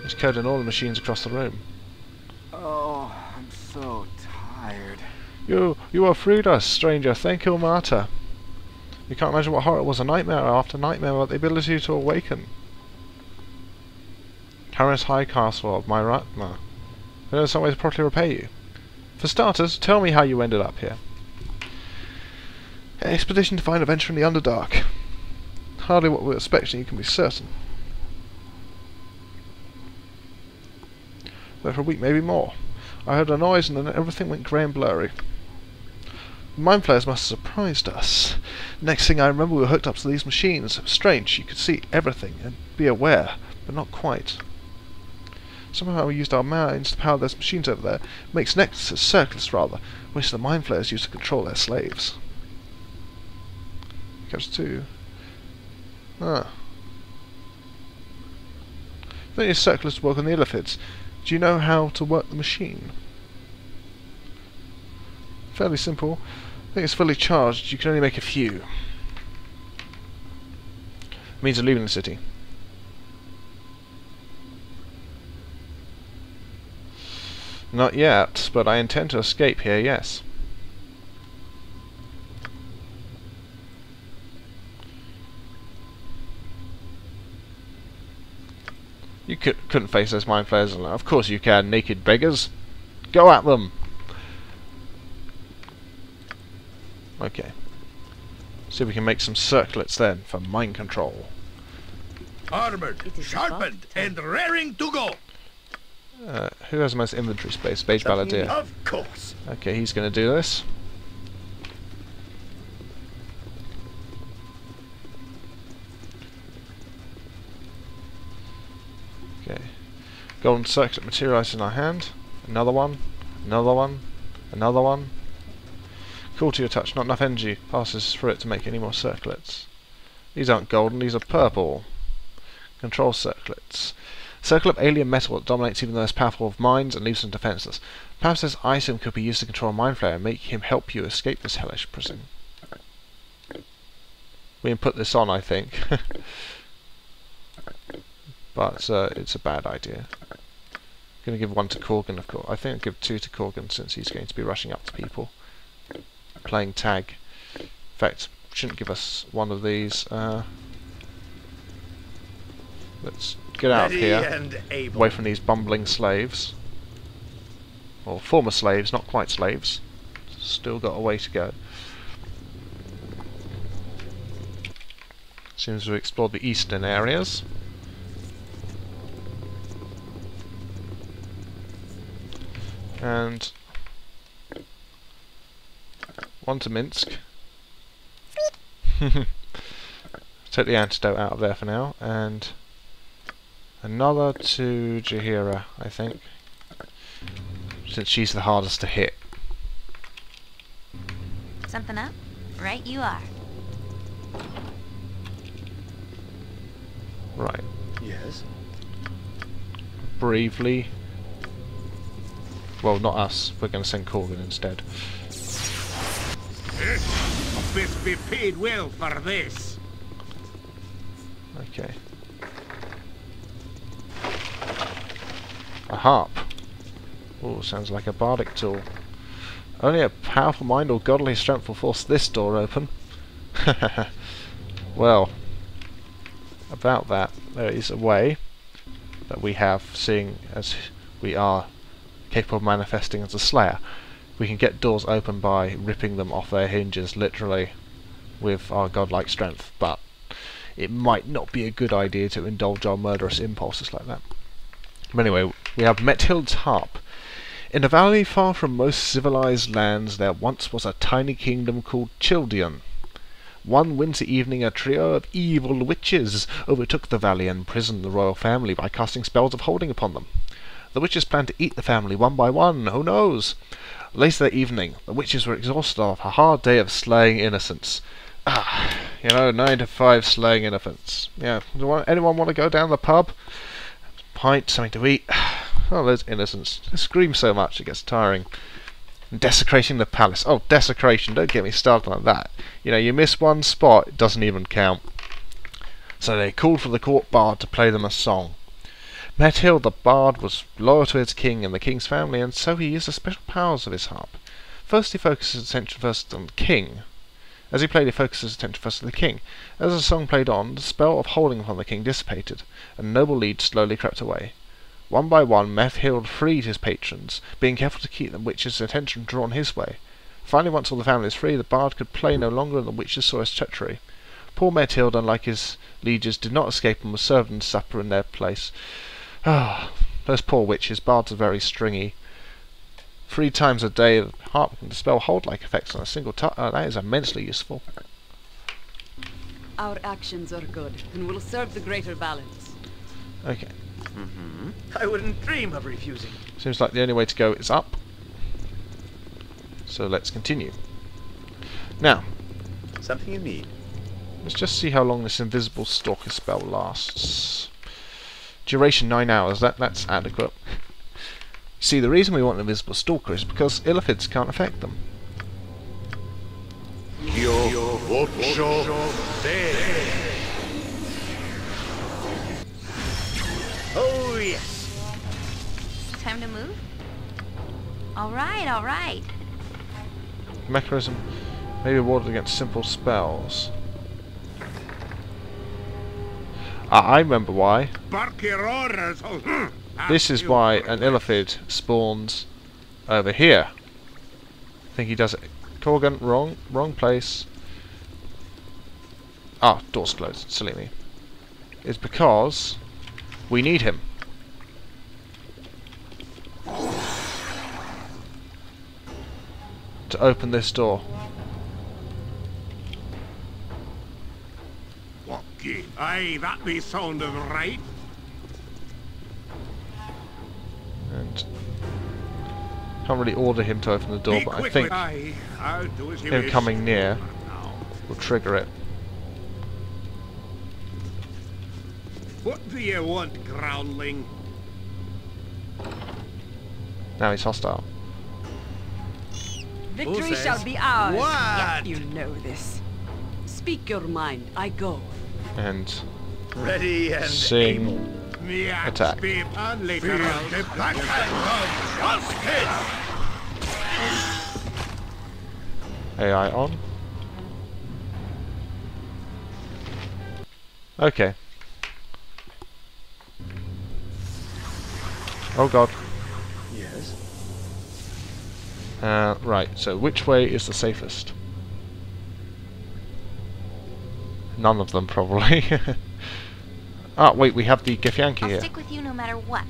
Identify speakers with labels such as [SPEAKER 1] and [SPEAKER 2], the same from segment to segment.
[SPEAKER 1] It's coding all the machines across the room.
[SPEAKER 2] Oh, I'm so tired.
[SPEAKER 1] You have freed us, stranger. Thank you, Marta. You can't imagine what horror was. A nightmare after nightmare without the ability to awaken. Harris High Castle of Myratma. There is some way to properly repay you. For starters, tell me how you ended up here. An expedition to find adventure in the Underdark. Hardly what we were expecting, you can be certain. But for a week, maybe more. I heard a noise and then everything went grey and blurry. The mind flayers must have surprised us. Next thing I remember, we were hooked up to these machines. It was strange, you could see everything and be aware, but not quite. Somehow we used our minds to power those machines over there. Makes nexuses, circles rather, which the mind flayers used to control their slaves. Goes to... Ah. Then your circlers work on the illithids. Do you know how to work the machine? Fairly simple. I think it's fully charged. You can only make a few. Means of leaving the city. Not yet, but I intend to escape here, yes. You couldn't face those mind flayers alone. Of course you can, naked beggars. Go at them! Okay. See if we can make some circlets then for mind control.
[SPEAKER 3] Armored, sharpened, and raring to go.
[SPEAKER 1] Who has the most inventory space? Beige Baldur.
[SPEAKER 3] Of course.
[SPEAKER 1] Okay, he's going to do this. Okay. Golden circlet materializes in our hand. Another one. Another one. Another one. Cool to your touch. Not enough energy passes through it to make any more circlets. These aren't golden, these are purple. Control circlets. Circle of alien metal that dominates even the most powerful of minds and leaves them defenseless. Perhaps this item could be used to control a mind flayer and make him help you escape this hellish prison. We can put this on, I think. But it's a bad idea. I'm going to give one to Corgan, of course. I think I'll give two to Corgan since he's going to be rushing up to people. Playing tag. In fact, shouldn't give us one of these. Let's get out of here, away from these bumbling slaves. Or former slaves, not quite slaves. Still got a way to go. Seems we've explored the eastern areas. And one to Minsk. Take the antidote out of there for now, and another to Jahira, I think, since she's the hardest to hit.
[SPEAKER 4] Something up? Right you are.
[SPEAKER 1] Right.
[SPEAKER 2] Yes?
[SPEAKER 1] Bravely. Well, not us. We're going to send Corgan instead.
[SPEAKER 3] Must be paid well for this.
[SPEAKER 1] Okay. A harp. Oh, sounds like a bardic tool. Only a powerful mind or godly strength will force this door open. Well, about that, there is a way that we have, seeing as we are capable of manifesting as a slayer. We can get doors open by ripping them off their hinges, literally, with our godlike strength, but it might not be a good idea to indulge our murderous impulses like that. But anyway, we have Methild's harp. In a valley far from most civilized lands, there once was a tiny kingdom called Childion. One winter evening, a trio of evil witches overtook the valley and imprisoned the royal family by casting spells of holding upon them. The witches planned to eat the family one by one, who knows? Later that evening, the witches were exhausted after a hard day of slaying innocents. You know, 9 to 5 slaying innocents. Yeah, anyone want to go down the pub? Pint, something to eat. Oh, those innocents. They scream so much it gets tiring. And desecrating the palace. Oh, desecration, don't get me started on that. You know, you miss one spot, it doesn't even count. So they called for the court bard to play them a song. Methild the Bard was loyal to his king and the king's family, and so he used the special powers of his harp. First he focused his attention first on the king. As he played, he focused his attention first on the king. As the song played on, the spell of holding upon the king dissipated, and the noble lead slowly crept away. One by one, Methild freed his patrons, being careful to keep the witch's attention drawn his way. Finally, once all the family was free, the bard could play no longer, and the witches saw his treachery. Poor Methild, unlike his lieges, did not escape and was served and supper in their place. Ah, those poor witches. Bards are very stringy. 3 times a day, the harp can dispel hold-like effects on a single touch. That is immensely useful.
[SPEAKER 5] Our actions are good, and will serve the greater balance.
[SPEAKER 1] Okay.
[SPEAKER 2] I wouldn't dream of refusing.
[SPEAKER 1] Seems like the only way to go is up. So let's continue. Now,
[SPEAKER 2] Something you need.
[SPEAKER 1] let's just see how long this invisible stalker spell lasts. Duration 9 hours. That's adequate. See, the reason we want an invisible stalker is because illithids can't affect them.
[SPEAKER 2] Oh, yes.
[SPEAKER 4] Time to move? Alright, alright.
[SPEAKER 1] Mechanism may be warded against simple spells. Ah, I remember why. This is why an illithid spawns over here. I think he does it. Corgan, wrong place. Ah, door's closed. Silly me. It's because we need him. To open this door.
[SPEAKER 3] Aye, that be sounded right.
[SPEAKER 1] And can't really order him to open the door, but I think
[SPEAKER 3] I'll do as you
[SPEAKER 1] him
[SPEAKER 3] wish.
[SPEAKER 1] coming near
[SPEAKER 3] Now,
[SPEAKER 1] will trigger it.
[SPEAKER 3] what do you want, groundling?
[SPEAKER 1] Now he's hostile.
[SPEAKER 5] Victory
[SPEAKER 2] says
[SPEAKER 5] shall be ours.
[SPEAKER 3] what?
[SPEAKER 5] You know this. Speak your mind. I go.
[SPEAKER 1] And
[SPEAKER 2] Ready and able.
[SPEAKER 1] sing. Attack.
[SPEAKER 3] And later I'll the black and justice.
[SPEAKER 1] AI on. Okay. Oh god.
[SPEAKER 2] Yes.
[SPEAKER 1] Right, so which way is the safest? None of them, probably. Ah, wait, we have the Githyanki
[SPEAKER 4] I'll
[SPEAKER 1] here.
[SPEAKER 4] stick with you no matter what.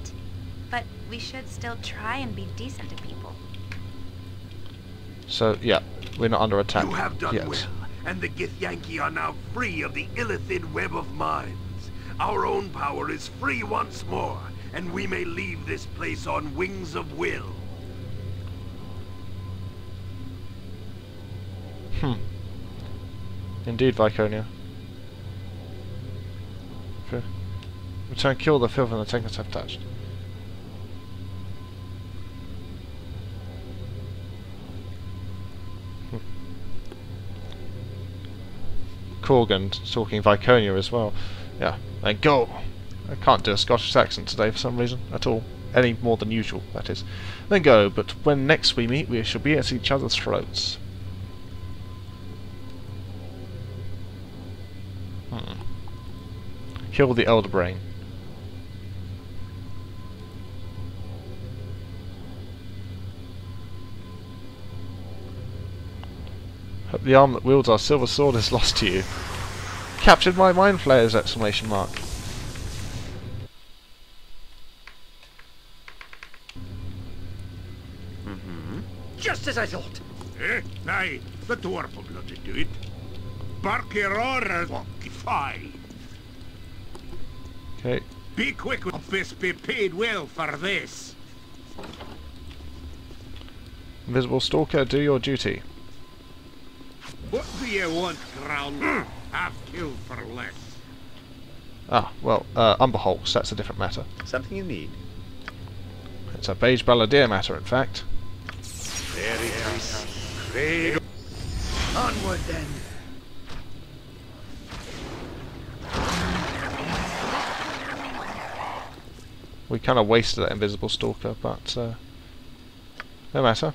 [SPEAKER 4] But we should still try and be decent to people.
[SPEAKER 1] So, yeah, we're not under attack
[SPEAKER 3] You have done
[SPEAKER 1] yet.
[SPEAKER 3] well, and the Githyanki are now free of the illithid web of mines. Our own power is free once more, and we may leave this place on wings of will.
[SPEAKER 1] Indeed, Viconia. Return, kill the filth and the tankers have touched. Corgan talking Viconia as well. Yeah, and go! I can't do a Scottish accent today for some reason, at all. Any more than usual, that is. Then go, but when next we meet, we shall be at each other's throats. Kill the Elder Brain. Hope the arm that wields our silver sword is lost to you. Captured my mind flayers! Exclamation mark.
[SPEAKER 2] Just as I thought.
[SPEAKER 3] Aye, the dwarf will bloody do it. Bark your orders, fine.
[SPEAKER 1] Okay.
[SPEAKER 3] Be quick, we'll best be paid well for this.
[SPEAKER 1] Invisible Stalker, do your duty.
[SPEAKER 3] What do you want, ground? Half killed for less.
[SPEAKER 1] Ah, well, Umber Hulks, that's a different matter.
[SPEAKER 2] Something you need.
[SPEAKER 1] It's a beige balladeer matter, in fact.
[SPEAKER 3] Veritas, frail.
[SPEAKER 2] Onward then.
[SPEAKER 1] We kind of wasted that invisible stalker, but no matter.